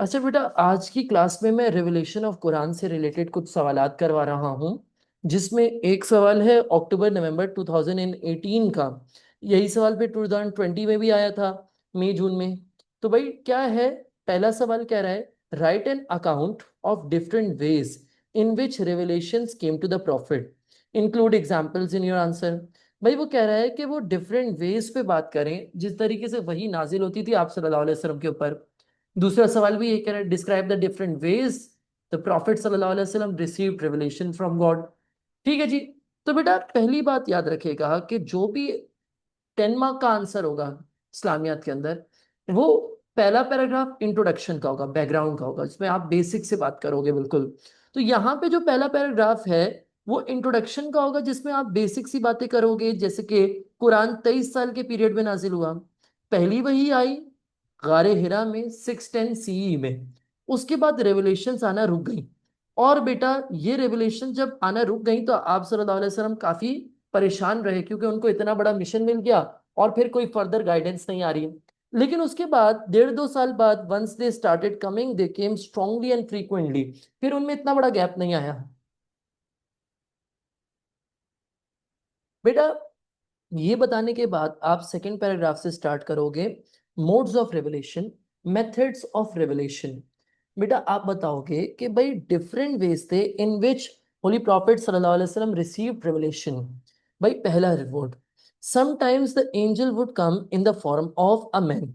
अच्छा बेटा, आज की क्लास में मैं रिवलेशन ऑफ कुरान से रिलेटेड कुछ सवालात करवा रहा हूँ, जिसमें एक सवाल है अक्टूबर नवंबर 2018 का। यही सवाल पे 2020 में भी आया था, मई जून में। तो भाई क्या है, पहला सवाल कह रहा है write an account of different ways in which revelations came to the prophet, include examples in your answer. भाई वो कह रहा है कि वो डिफरेंट वेज पे बात करें जिस तरीके से वही नाजिल होती थी आप सल्लल्लाहु अलैहि वसल्लम के ऊपर। दूसरा सवाल भी ये कह रहा है describe the different ways the profit सल्लल्लाहु अलैहि वसल्लम रिसीव्ड रेवलेशन फ्रॉम गॉड। ठीक है जी। तो बेटा पहली बात याद रखिएगा कि जो भी 10 मार्क का आंसर होगा इस्लामियात के अंदर, वो पहला पैराग्राफ इंट्रोडक्शन का होगा, बैकग्राउंड का होगा, जिसमें आप बेसिक से बात करोगे बिल्कुल। तो यहाँ पे जो पहला पैराग्राफ है वो इंट्रोडक्शन का होगा, जिसमें आप बेसिक सी बातें करोगे, जैसे कि कुरान 23 साल के पीरियड में नाजिल हुआ। पहली वही आई गारे हिरा में 610 सीई में। उसके बाद रेवलेशंस आना रुक गई। और बेटा ये रेवलेशन जब आना रुक गई तो आप सल्लल्लाहु अलैहि वसल्लम काफी परेशान रहे, क्योंकि उनको इतना बड़ा मिशन मिल गया और फिर कोई फर्दर गाइडेंस नहीं आ रही। लेकिन उसके बाद 1.5-2 साल बाद once they started coming they came strongly and frequently. फिर उनमें इतना बड़ा गैप नहीं आया। बेटा ये बताने के बाद आप सेकंड पैराग्राफ से स्टार्ट करोगे, modes of revelation, methods of revelation. बेटा आप बताओगे कि भाई डिफरेंट वेज थे इन विच होली प्रॉफिट सल्लल्लाहु अलैहि वसल्लम रिसीव्ड रेवलेशन। भाई पहला reward, sometimes the angel would come in the form of a man.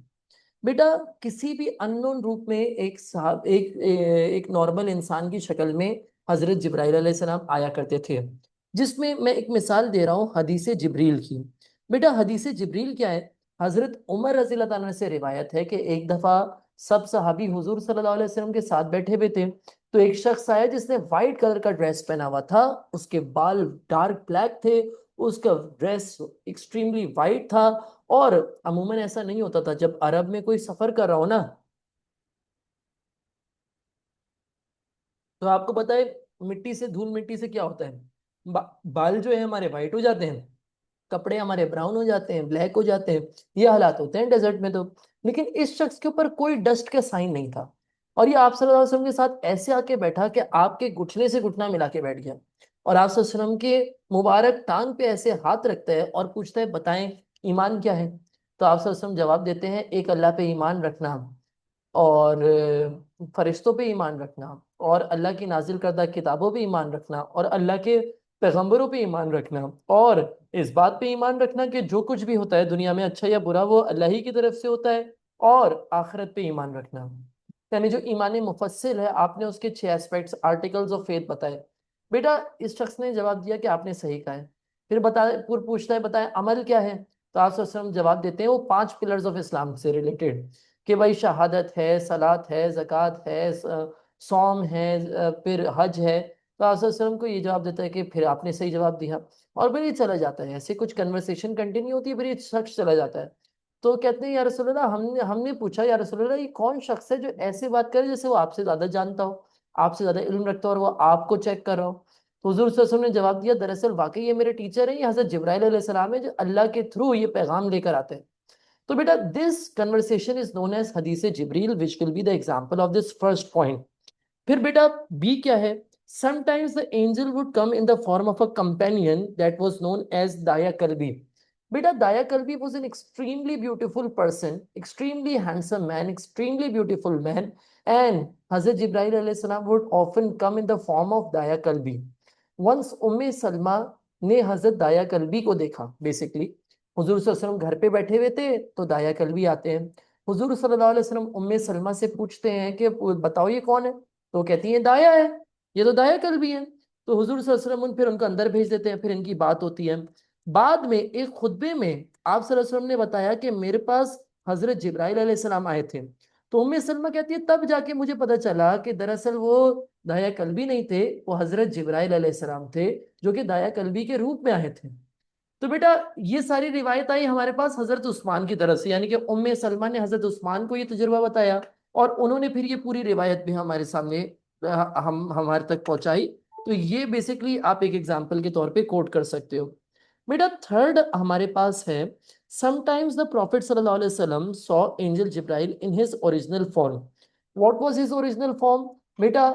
बेटा किसी भी अननोन रूप में एक साहब एक नॉर्मल इंसान की शक्ल में हजरत जिब्राइल अलैहिस्सलाम आया करते थे। जिसमें मैं एक मिसाल दे रहा हूँ हदीस जिब्रील की। बेटा हदीस जिब्रील क्या है, हजरत उमर रजी अल्लाह ताला से रिवायत है कि एक दफा सब सहाबी हुजूर सल्लल्लाहु अलैहि वसल्लम के साथ बैठे हुए थे। तो एक शख्स आया जिसने व्हाइट कलर का ड्रेस पहना हुआ था, उसके बाल डार्क ब्लैक थे, उसका ड्रेस एक्सट्रीमली वाइट था। और अमूमन ऐसा नहीं होता था, जब अरब में कोई सफर कर रहा हो ना, तो आपको पता है मिट्टी से, धूल मिट्टी से क्या होता है, बाल जो है हमारे वाइट हो जाते हैं, कपड़े हमारे ब्राउन हो जाते हैं, ब्लैक हो जाते हैं। ये हालात होते हैं डेजर्ट में तो। लेकिन इस शख्स के ऊपर कोई डस्ट का साइन नहीं था। और ये आप सल्लल्लाहु अलैहि वसल्लम के साथ ऐसे आके बैठा कि आपके घुटने से घुटना मिला के बैठ गया। और आप सल्लल्लाहु अलैहि वसल्लम के मुबारक टांग पे ऐसे हाथ रखता है और पूछता है बताएं ईमान क्या है। तो आप सल्लल्लाहु अलैहि वसल्लम जवाब देते हैं एक अल्लाह पे ईमान रखना, और फरिश्तों पे ईमान रखना, और अल्लाह की नाजिल करदा किताबों पे ईमान रखना, और अल्लाह के पैगंबरों पे ईमान रखना, और इस बात पे ईमान रखना कि जो कुछ भी होता है दुनिया में अच्छा या बुरा वो अल्लाह ही की तरफ से होता है, और आखिरत पे ईमान रखना। यानी जो ईमान मुफस्सिल है, आपने उसके 6 एस्पेक्ट्स आर्टिकल्स ऑफ फेथ बताए। बेटा इस शख्स ने जवाब दिया कि आपने सही कहा है। फिर पूछता है बताए अमल क्या है। तो आप सल्लल्लाहु अलैहि वसल्लम जवाब देते हैं वो 5 पिलर्स ऑफ इस्लाम से रिलेटेड, कि भाई शहादत है, सलात है, ज़कात है, सौम है, फिर हज है। तो आप वसल्लम को ये जवाब देता है कि फिर आपने सही जवाब दिया। और फिर ये चला जाता है, ऐसे कुछ कन्वर्सेशन कंटिन्यू होती है, फिर ये शख्स चला जाता है। तो कहते हैं या रसूलल्लाह, हमने हमने पूछा या रसूलल्लाह ये कौन शख्स है जो ऐसे बात करे जैसे वो आपसे ज्यादा जानता हो, आपसे ज्यादा इल्म रखता हो, और वो आपको चेक कर रहा हो। तो हुजूर सल्लल्लाहु अलैहि वसल्लम ने जवाब दिया दरअसल वाकई ये मेरे टीचर हैं, ये हजरत जिब्राइल अलैहिस्सलाम है जो अल्लाह के थ्रू ये पैगाम लेकर आते हैं। तो बेटा this conversation is known as हदीस Jibril which will be the example of this first point. फिर बेटा बी क्या है, sometimes the angel would come in the form of a companion that was known as दाया कल्बी। बेटा दाया कल्बी was an extremely beautiful person, extremely handsome man, extremely beautiful man, and हजरत जिब्राइल अलैहि सलाम would often come in the form of दाया कल्बी। Once उम्मे सलमा ने हजरत दाया कल्बी को देखा। बेसिकली हुजूर सल्लल्लाहु अलैहि वसल्लम घर पे बैठे हुए थे तो दाया कल्बी आते हैं। हुजूर सल्लल्लाहु अलैहि वसल्लम उम्मे सलमा से पूछते हैं कि बताओ ये कौन है। तो कहती है दाया है, ये तो दाया कल्बी है। तो हुजूर सल्लल्लाहु अलैहि वसल्लम फिर उनको अंदर भेज देते हैं, फिर इनकी बात होती है। बाद में एक खुतबे में आप सल्लल्लाहु अलैहि वसल्लम ने बताया कि मेरे पास हजरत जिब्राइल अलैहिस्सलाम आए थे। तो उम्मे सलमा कहती है तब जाके मुझे पता चला कि दरअसल वो दाया कल्बी नहीं थे, वो हजरत जिब्राइल अलैहिस्सलाम थे, जो कि दाया कल्बी के रूप में आए थे। तो बेटा ये सारी रिवायत आई हमारे पास हजरत उस्मान की तरफ से, यानी कि उम्मे सलमा ने हजरत उस्मान को ये तजुर्बा बताया, और उन्होंने फिर ये पूरी रिवायत भी हमारे सामने हम हमारे तक पहुंचाई। तो ये बेसिकली आप एक एग्जांपल के तौर पे कोट कर सकते हो। बेटा थर्ड हमारे पास है, समटाइम्स द प्रॉफिट सल्लल्लाहु अलैहि वसल्लम saw angel Jibrail in his original form. What was his original form? बेटा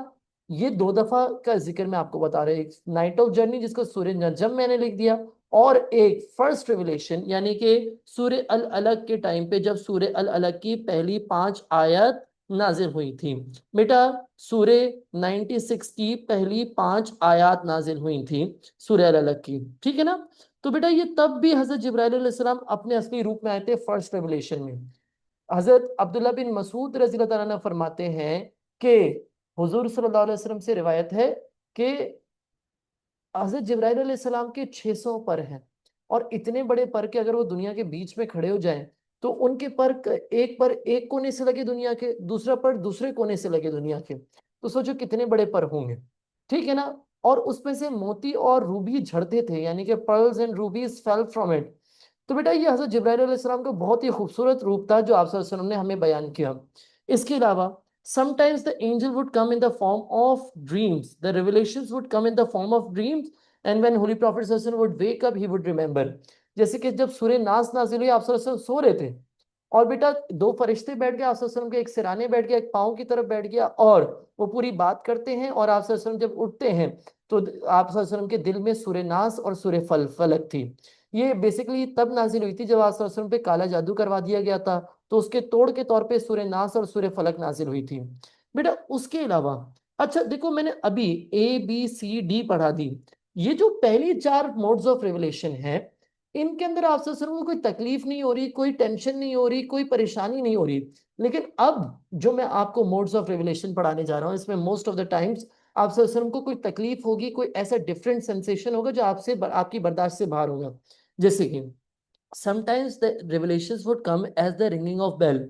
ये दो दफा का जिक्र मैं आपको बता रहा हूँ। नाइट ऑफ जर्नी जिसको सूर्य नजम मैंने लिख दिया, और एक फर्स्ट रिवलेशन यानी कि सूर्य अल अलग के टाइम पे जब सूर्य अल अलग की पहली 5 आयत नाजिल हुई थी। बेटा सूर्य 96 की पहली 5 आयत नाजिल हुई थी सूर्य अल अलग की, ठीक है ना। तो बेटा ये तब भी हजरत जिब्राइल अलैहिस्सलाम अपने असली रूप में आए थे फर्स्ट रेवलेशन में। हजरत अब्दुल्ला बिन मसूद रजी अल्लाह तआला अन्हु फरमाते हैं कि हुजूर सल्लल्लाहु अलैहि वसल्लम से रिवायत है कि हजरत जिब्राइल अलैहिस्सलाम के 600 पर हैं, और इतने बड़े पर के अगर वो दुनिया के बीच में खड़े हो जाएं तो उनके पर एक कोने से लगे दुनिया के, दूसरा पर दूसरे कोने से लगे दुनिया के, तो सोचो कितने बड़े पर होंगे, ठीक है ना। और उसमें से मोती और रूबी झड़ते थे, यानी कि pearls and रूबीज fell from it. तो बेटा ये हजरत जिब्राइल अलैहिस्सलाम का बहुत ही खूबसूरत रूप था जो आप सल्लल्लाहु अलैहि वसल्लम ने हमें बयान किया। इसके अलावा sometimes the angel would come in the form of dreams, the revelations would come in the form of dreams, and when holy prophet sallallahu alaihi wasallam would wake up he would remember। जैसे कि जब सूर्य नास नाजिल हुई आप सल्लल्लाहु अलैहि वसल्लम सो रहे थे, और बेटा दो फरिश्ते बैठ गए आप सल्लल्लाहु अलैहि वसल्लम के, एक सिराने बैठ गया, एक पाँव की तरफ बैठ गया, और वो पूरी बात करते हैं, और आप सल्लल्लाहु अलैहि वसल्लम जब उठते हैं तो आप सल्लल्लाहु अलैहि वसल्लम के दिल में सूर्य नास और सूर्य फलक थी। ये बेसिकली तब नाजिल हुई थी जब आप सल्लल्लाहु अलैहि वसल्लम पे काला जादू करवा दिया गया था, तो उसके तोड़ के तौर पे सूर्य नास और सूर्य फलक नाजिल हुई थी। बेटा उसके अलावा अच्छा देखो, मैंने अभी ABCD पढ़ा दी, ये जो पहली 4 मोड्स ऑफ रेवलेशन है, इनके अंदर आप सल्लल्लाहु अलैहि वसल्लम को कोई तकलीफ नहीं हो रही, कोई टेंशन नहीं हो रही, कोई परेशानी नहीं हो रही। लेकिन अब जो मैं आपको मोड्स ऑफ रेवलेशन पढ़ाने जा रहा हूँ, इसमें मोस्ट ऑफ द टाइम्स आप सल्लल्लाहु अलैहि वसल्लम को कोई तकलीफ होगी, कोई ऐसा डिफरेंट सेंसेशन होगा जो आपकी बर्दाश्त से बाहर होगा। जैसे कि sometimes the revelations would come as the ringing of bell।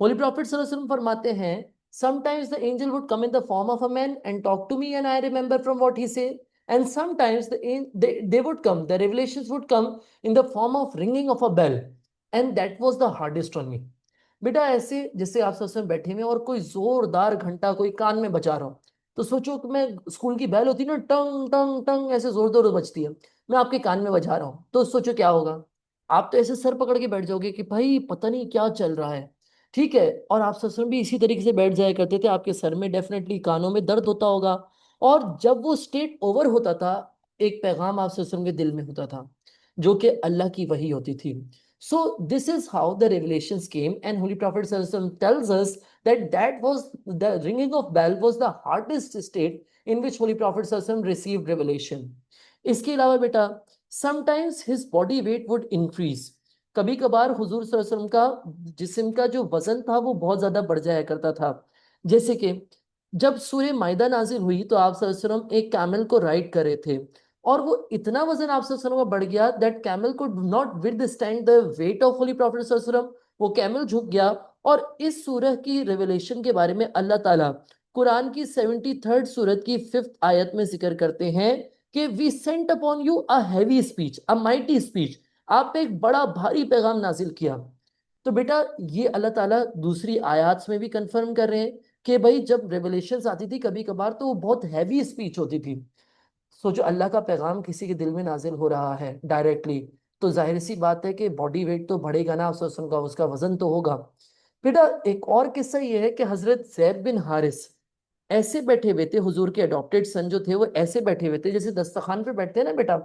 Holy Prophet sallallahu alaihi wasallam फरमाते हैं sometimes the angel would come in the form of a man and talk to me and I remember from what he said, and sometimes they would come, the revelations would come in the form of ringing of a bell, and that was the hardest on me। बेटा ऐसे जैसे आप सब बैठे हुए और कोई जोरदार घंटा कोई कान में बजा रहा हो, तो सोचो कि मैं स्कूल की बेल होती है ना, टंग टंग टंग ऐसे जोर जोर बजती है, मैं आपके कान में बजा रहा हूँ, तो सोचो क्या होगा। आप तो ऐसे सर पकड़ के बैठ जाओगे कि भाई पता नहीं क्या चल रहा है, ठीक है। और आप ससुर भी इसी तरीके से बैठ जाया करते थे, आपके सर में डेफिनेटली कानों में दर्द होता होगा। और जब वो स्टेट ओवर होता था, एक पैगाम आप ससुर के दिल में होता था जो कि अल्लाह की वही होती थी। So this is how the revelations came, and holy prophet सल्लल्लाहु अलैहि वसल्लम tells us that was the ringing of bell was the hardest state in which holy prophet सल्लल्लाहु अलैहि वसल्लम received revelation। इसके अलावा बेटा sometimes his body weight would increase, कभी कभार हुजूर सल्लल्लाहु अलैहि वसल्लम का जिस्म का जो वजन था वो बहुत ज्यादा बढ़ जाया करता था। जैसे कि जब सूरह माइदा नाजिल हुई तो आप सल्लल्लाहु अलैहि वसल्लम एक कैमल को राइड कर रहे थे, और वो इतना वजन आप सल्लल्लाहु अलैहि वसल्लम का बढ़ गया that camel could not withstand the weight of holy prophet सल्लल्लाहु अलैहि वसल्लम, वो कैमल झुक गया। और इस सूरह की रेवलेशन के बारे में अल्लाह ताला कुरान की 73rd सूरत की 5th आयत में जिक्र करते हैं कि we sent upon you a heavy speech, a mighty speech, आप पे एक बड़ा भारी पैगाम नाजिल किया। तो बेटा ये अल्लाह ताला दूसरी आयत में भी कंफर्म कर रहे हैं कि भाई जब रेवलेशंस आती थी कभी कभार तो वो बहुत हैवी स्पीच होती थी। सोचो अल्लाह का पैगाम किसी के दिल में नाजिल हो रहा है डायरेक्टली, तो जाहिर सी बात है कि बॉडी वेट तो बढ़ेगा ना, का उसका वजन तो होगा। बेटा एक और किस्सा ये है कि हजरत जैद बिन हारिस ऐसे बैठे हुए थे, हुजूर के अडॉप्टेड सन जो थे वो ऐसे बैठे हुए थे जैसे दस्तरखान पे बैठते हैं ना बेटा,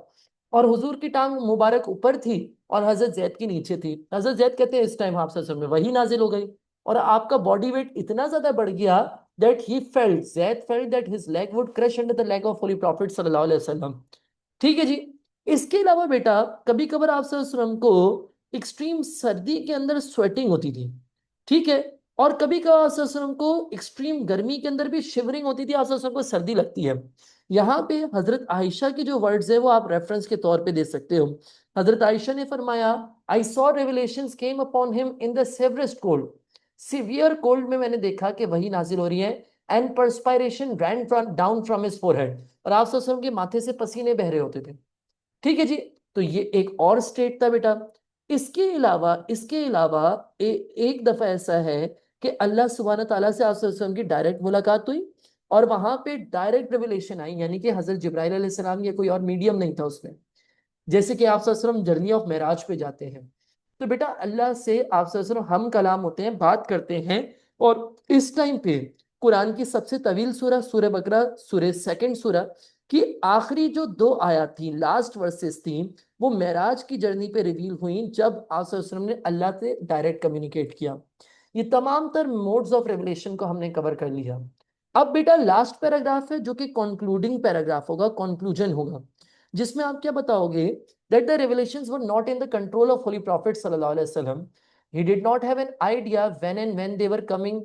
और हुजूर की टांग मुबारक ऊपर थी और हजरत जैद की नीचे थी। हजरत जैद कहते हैं इस टाइम आप सल्लल्लाहु अलैहि वसल्लम में वही नाजिल हो गई, और आपका बॉडी वेट इतना ज्यादा बढ़ गया that he felt, Zaid felt that his leg would crush under the leg of Holy Prophet सल्लल्लाहु अलैहि वसल्लम। ठीक है जी। इसके अलावा बेटा कभी कभार आप सल्लल्लाहु अलैहि वसल्लम को एक्सट्रीम सर्दी के अंदर स्वेटिंग होती थी, ठीक है, और कभी कभार आप सल्लल्लाहु अलैहि वसल्लम को एक्सट्रीम गर्मी के अंदर भी शिवरिंग होती थी, आप सल्लल्लाहु अलैहि वसल्लम को सर्दी लगती है। यहाँ पे हजरत आयशा की जो वर्ड्स है वो आप रेफरेंस के तौर पे दे सकते हो। हजरत आयशा ने फरमाया I saw revelations came upon him in the severest cold, severe cold में मैंने देखा कि वही नाजिल हो रही है, and perspiration ran down from his forehead, और आप सल्लल्लाहु अलैहि वसल्लम के माथे से पसीने बह रहे होते थे। ठीक है जी। तो ये एक और स्टेट था बेटा। इसके अलावा एक दफा ऐसा है कि अल्लाह सुब्हान ताला से आप सल्लल्लाहु अलैहि वसल्लम की डायरेक्ट मुलाकात हुई, और वहां पे डायरेक्ट रिवलेशन आई, यानी कि हजरत जिब्राइल अलैहिस्सलाम, ये कोई और मीडियम नहीं था उसमें। जैसे कि आप सल्लल्लाहु अलैहि वसल्लम जर्नी ऑफ मेराज पे जाते हैं, तो बेटा अल्लाह से आप सल्लल्लाहु अलैहि वसल्लम हम कलाम होते हैं, बात करते हैं, और इस टाइम पे कुरान की सबसे तवील सूरह सूरह बकरा सूरह सेकंड सूरह की आखिरी जो दो आयत थी, लास्ट वर्सेस थी, वो मेराज की जर्नी पे रिवील हुई जब आप सल्लल्लाहु अलैहि वसल्लम ने अल्लाह से डायरेक्ट कम्युनिकेट किया। ये तमाम तर मोड्स ऑफ रेवलेशन को हमने कवर कर लिया। अब बेटा लास्ट पैराग्राफ है जो कि कंक्लूडिंग पैराग्राफ होगा, कंक्लूजन होगा, जिसमें आप क्या बताओगे? That the revelations were not in the control of holy prophet सल्लल्लाहु अलैहि वसल्लम। He did not have an idea when and when they were coming,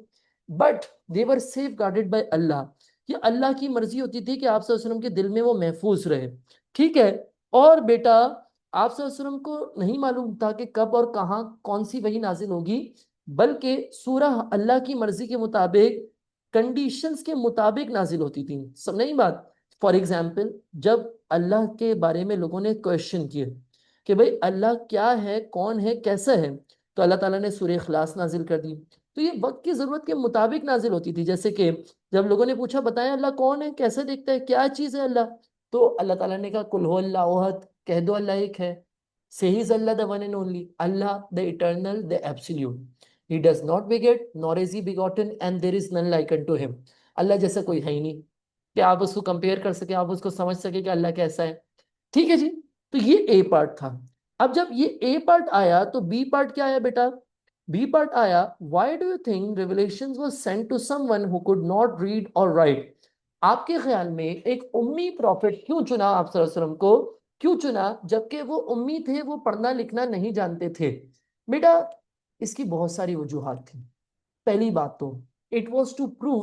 but they were safeguarded by Allah. ये अल्लाह की मर्जी होती थी कि आप सल्लल्लाहु अलैहि वसल्लम के दिल में वो महफूज रहे। ठीक है। और बेटा आप सल्लल्लाहु अलैहि वसल्लम को नहीं मालूम था कि कब और कहाँ कौन सी वही नाजिल होगी, बल्कि सूरह अल्लाह की मर्जी के मुताबिक, कंडीशंस के मुताबिक नाजिल होती थी। सब नहीं बात। फॉर एग्जाम्पल, जब अल्लाह के बारे में लोगों ने क्वेश्चन किए कि भाई अल्लाह क्या है, कौन है, कैसा है, तो अल्लाह ताला ने सूरह इखलास नाजिल कर दी। तो ये वक्त की जरूरत के मुताबिक नाजिल होती थी। जैसे कि जब लोगों ने पूछा बताएं अल्लाह कौन है, कैसे दिखता है, क्या चीज है अल्लाह, तो अल्लाह ताला ने कहा कुल हु अल्लाहु अहद, कह दो अल्लाह एक है। Say he is Allah the one and only, Allah the eternal, the absolute. He does not beget nor is he begotten and there is none like unto him. अल्लाह जैसा कोई है ही नहीं कि आप उसको कंपेयर कर सके, आप उसको समझ सके कि अल्लाह कैसा है। ठीक है जी। तो ये ए पार्ट था। अब जब ये ए पार्ट आया तो बी पार्ट क्या आया बेटा? बी पार्ट आया, why do you think revelations was sent to someone who could not read और राइट? आपके ख्याल में एक उम्मी प्रॉफिट क्यों चुना आप सल्लल्लाहु अलैहि वसल्लम को? क्यों चुना जबकि वो उम्मी थे, वो पढ़ना लिखना नहीं जानते थे? बेटा इसकी बहुत सारी वजूहात थी। पहली बात तो it was to prove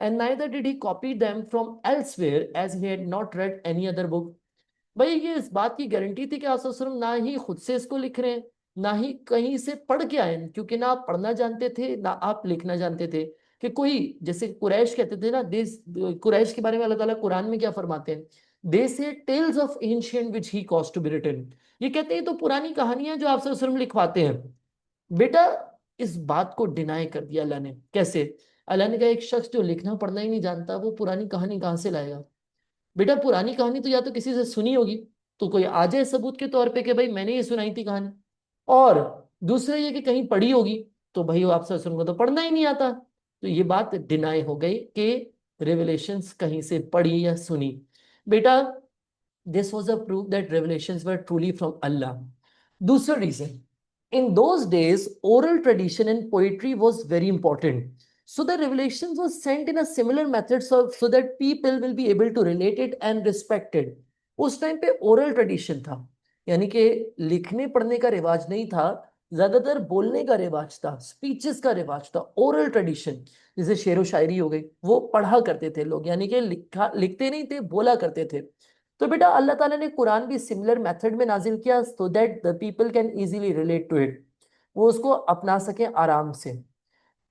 and neither did he copy them from elsewhere, as he had not read any other book. भाई ये इस बात की गारंटी थी कि आप वसल्लम ना ही खुद से इसको लिख रहे हैं, ना ही कहीं से पढ़ के आए, क्योंकि ना आप पढ़ना जानते थे ना आप लिखना जानते थे। कि कोई जैसे कुरैश कहते थे ना, देश कुरैश के बारे में अल्लाह ताला कुरान में क्या फरमाते हैं? They say tales of ancient which he cause to be written. ये कहते हैं तो पुरानी कहानियां जो आप वसल्लम लिखवाते हैं। बेटा इस बात को डिनाई कर दिया अल्लाह ने। कैसे? अल्लाह ने कहा एक शख्स जो लिखना पढ़ना ही नहीं जानता वो पुरानी कहानी कहां से लाएगा? बेटा पुरानी कहानी तो या तो किसी से सुनी होगी, तो कोई आ जाए सबूत के तौर पे कि भाई मैंने ये सुनाई थी कहानी, और दूसरा ये कि कहीं पढ़ी होगी, तो भाई वो आपसे सुनूंगा तो पढ़ना ही नहीं आता। तो ये बात डिनाई हो गई कि रेवलेशंस कहीं से पढ़ी या सुनी। बेटा this was a proof that revelations were truly from Allah. दूसरा reason, in those days oral tradition and poetry was very important, so the revelations was sent in a similar method, so that people will be able to relate it and respect it. उस time पे oral tradition था, यानी कि लिखने पढ़ने का रिवाज नहीं था, ज्यादातर बोलने का रिवाज था, स्पीचेस का रिवाज था, ओरल ट्रेडिशन। जैसे शेरो शायरी हो गई, वो पढ़ा करते थे लोग, यानी कि लिखा लिखते नहीं थे, बोला करते थे। तो बेटा अल्लाह ताला ने कुरान भी सिमिलर मेथड में नाजिल किया, so that the people can easily relate to it, वो उसको अपना सके आराम से।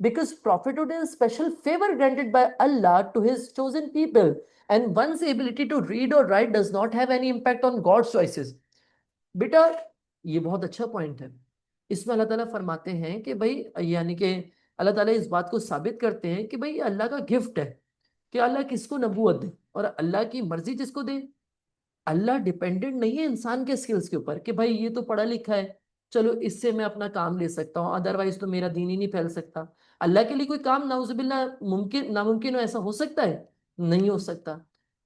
because prophethood is a special favor granted by Allah to his chosen people, and one's ability to read or write does not have any impact on God's choices. बेटा ये बहुत अच्छा पॉइंट है। इसमें अल्लाह ताला फरमाते हैं कि भाई, यानी कि अल्लाह ताला इस बात को साबित करते हैं कि भाई ये अल्लाह का गिफ्ट है कि अल्लाह किसको नबूवत दे और अल्लाह की मर्जी जिसको दे। अल्लाह डिपेंडेंट नहीं है इंसान के स्किल्स के ऊपर कि भाई ये तो पढ़ा लिखा है, चलो इससे मैं अपना काम ले सकता हूँ, अदरवाइज तो मेरा दीन ही नहीं फैल सकता। अल्लाह के लिए कोई काम नाउजुबिल्ला मुमकिन नामुमकिन हो, ऐसा हो सकता है? नहीं हो सकता।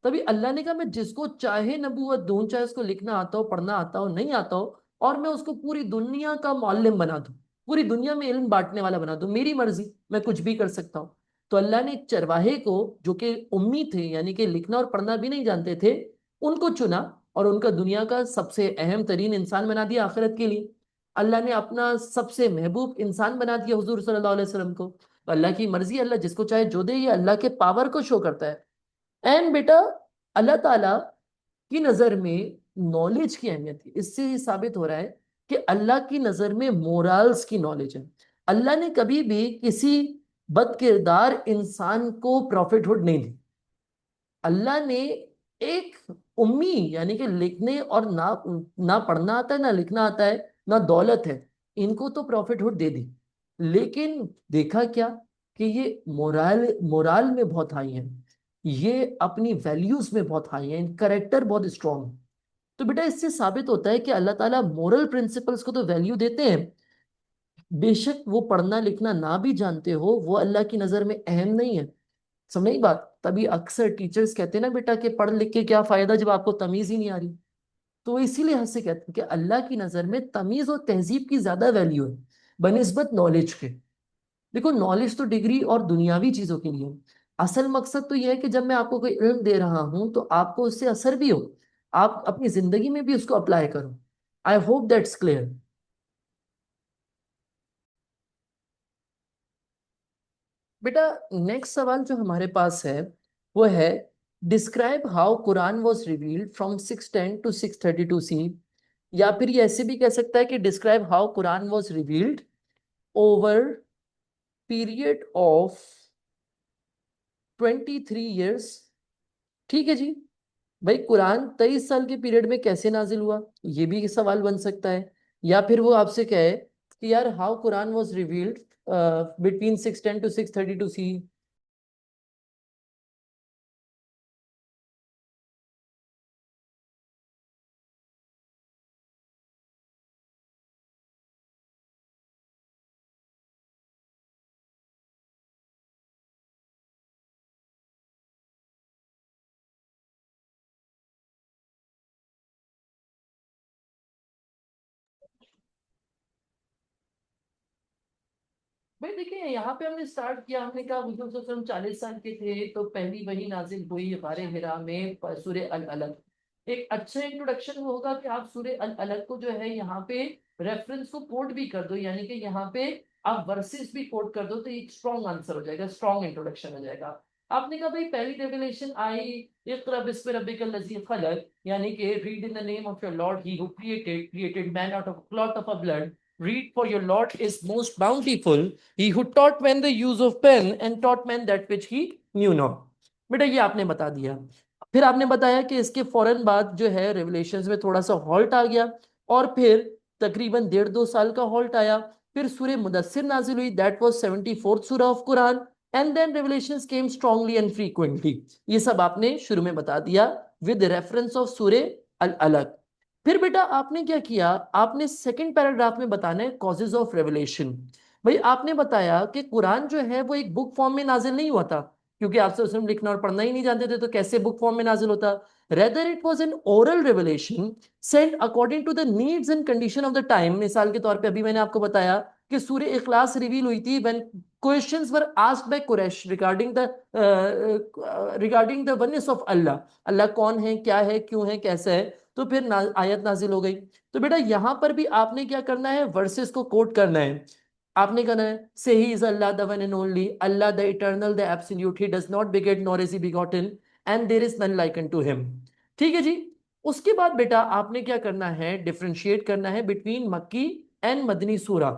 तभी अल्लाह ने कहा मैं जिसको चाहे नबूवत दूं, चाहे उसको लिखना आता हो, पढ़ना आता हो, नहीं आता हो, और मैं उसको पूरी दुनिया का मौल्लिम बना दूं, पूरी दुनिया में इल्म बांटने वाला बना दूं, मेरी मर्जी, मैं कुछ भी कर सकता हूँ। तो अल्लाह ने चरवाहे को, जो कि उम्मी थे यानी कि लिखना और पढ़ना भी नहीं जानते थे, उनको चुना और उनका दुनिया का सबसे अहम तरीन इंसान बना दिया आखिरत के लिए। अल्लाह ने अपना सबसे महबूब इंसान बना दिया हुजूर सल्लल्लाहु अलैहि वसल्लम को। तो अल्लाह की मर्जी, अल्लाह जिसको चाहे जो दे, ये अल्लाह के पावर को शो करता है। एंड बेटा अल्लाह ताला की नजर में नॉलेज की अहमियत है, इससे ये साबित हो रहा है कि अल्लाह की नजर में मोरल्स की नॉलेज है। अल्लाह ने कभी भी किसी बदकिरदार इंसान को प्रॉफिटहुड नहीं दी। अल्लाह ने एक उम्मी, यानी कि लिखने और ना ना पढ़ना आता है ना लिखना आता है ना दौलत है, इनको तो प्रॉफिटहुड दे दी। लेकिन देखा क्या कि ये मोरल मोरल में बहुत हाई हैं, ये अपनी वैल्यूज में बहुत हाई हैं, करेक्टर बहुत स्ट्रांग है। तो बेटा इससे साबित होता है कि अल्लाह ताला मोरल प्रिंसिपल्स को तो वैल्यू देते हैं, बेशक वो पढ़ना लिखना ना भी जानते हो, वो अल्लाह की नजर में अहम नहीं है। समझ नहीं बात? तभी अक्सर टीचर्स कहते हैं ना बेटा कि पढ़ लिख के क्या फायदा जब आपको तमीज ही नहीं आ रही। तो वो इसीलिए हंस से कहते हैं कि अल्लाह की नजर में तमीज और तहजीब की ज्यादा वैल्यू है बनिस्बत नॉलेज के। देखो नॉलेज तो डिग्री और दुनियावी चीजों के लिए है। असल मकसद तो यह है कि जब मैं आपको कोई इल्म दे रहा हूं तो आपको उससे असर भी हो, आप अपनी जिंदगी में भी उसको अप्लाई करो। I hope that's clear. बेटा नेक्स्ट सवाल जो हमारे पास है वो है, describe how Quran was revealed from 610 to 632 सी। या फिर ये ऐसे भी कह सकता है कि describe how Quran was revealed over period of 23 years। ठीक है जी। भाई कुरान 23 साल के पीरियड में कैसे नाजिल हुआ, ये भी एक सवाल बन सकता है। या फिर वो आपसे कहे कि यार how Quran was revealed between 610 to 632 सी। भाई देखिए यहाँ पे हमने स्टार्ट किया, हमने कहा हुजूर सल्लल्लाहु अलैहि वसल्लम 40 साल के थे तो पहली वही नाजिल हुई गारे हिरा में सूरे अल अलग। एक अच्छा इंट्रोडक्शन होगा कि आप सूरे अल अलग को जो है यहाँ पे रेफरेंस को कोट भी कर दो, यानी कि यहाँ पे आप वर्सेस भी कोट कर दो, तो एक स्ट्रॉन्ग आंसर हो जाएगा, स्ट्रॉन्ग इंट्रोडक्शन हो जाएगा। आपने कहा भाई पहली रेवलेशन आई इक़रा बिस्मि रब्बिकल लज़ी खलक, यानी कि read in the name of your Lord he who created man out of clot of a blood. Read, for your Lord is most bountiful, he who taught men the use of pen and taught men that which he knew not। बेटा ये आपने बता दिया। फिर आपने बताया कि इसके फौरन बाद जो है रेवलेशंस में थोड़ा सा हॉल्ट आ गया, और फिर तकरीबन 1.5-2 साल का हॉल्ट आया। फिर सूर्य मुदस्सिर नाजिल हुई, दैट वाज 74th सूरा of Quran. And then revelations came strongly and frequently. ये सब आपने शुरू में बता दिया विद रेफरेंस ऑफ सूर्य अल अलग। फिर बेटा आपने क्या किया, आपने सेकंड पैराग्राफ में बताना है कॉजेज ऑफ रेवलेशन। भाई आपने बताया कि कुरान जो है वो एक बुक फॉर्म में नाजिल नहीं हुआ था, क्योंकि आपसे उसमें लिखना और पढ़ना ही नहीं जानते थे, तो कैसे बुक फॉर्म में नाजिल होता। Rather it was an oral revelation sent according to the needs and condition of the time. मिसाल के तौर पे अभी मैंने आपको बताया कि सूर्य इखलास रिवील हुई थी when questions were asked by कुरैश regarding the oneness of Allah. अल्लाह कौन है, क्या है, क्यों है, कैसा है। तो फिर आयत नाजिल हो गई। तो बेटा यहां पर भी आपने क्या करना है, वर्सेस को कोट करना है। आपने कहना है say he is Allah the one and only, Allah the eternal the absolute, he does not beget nor is he begotten, and there is none like unto him. ठीक है जी। उसके बाद बेटा आपने क्या करना है, डिफरेंशिएट करना है बिटवीन मक्की एंड मदनी सूरा।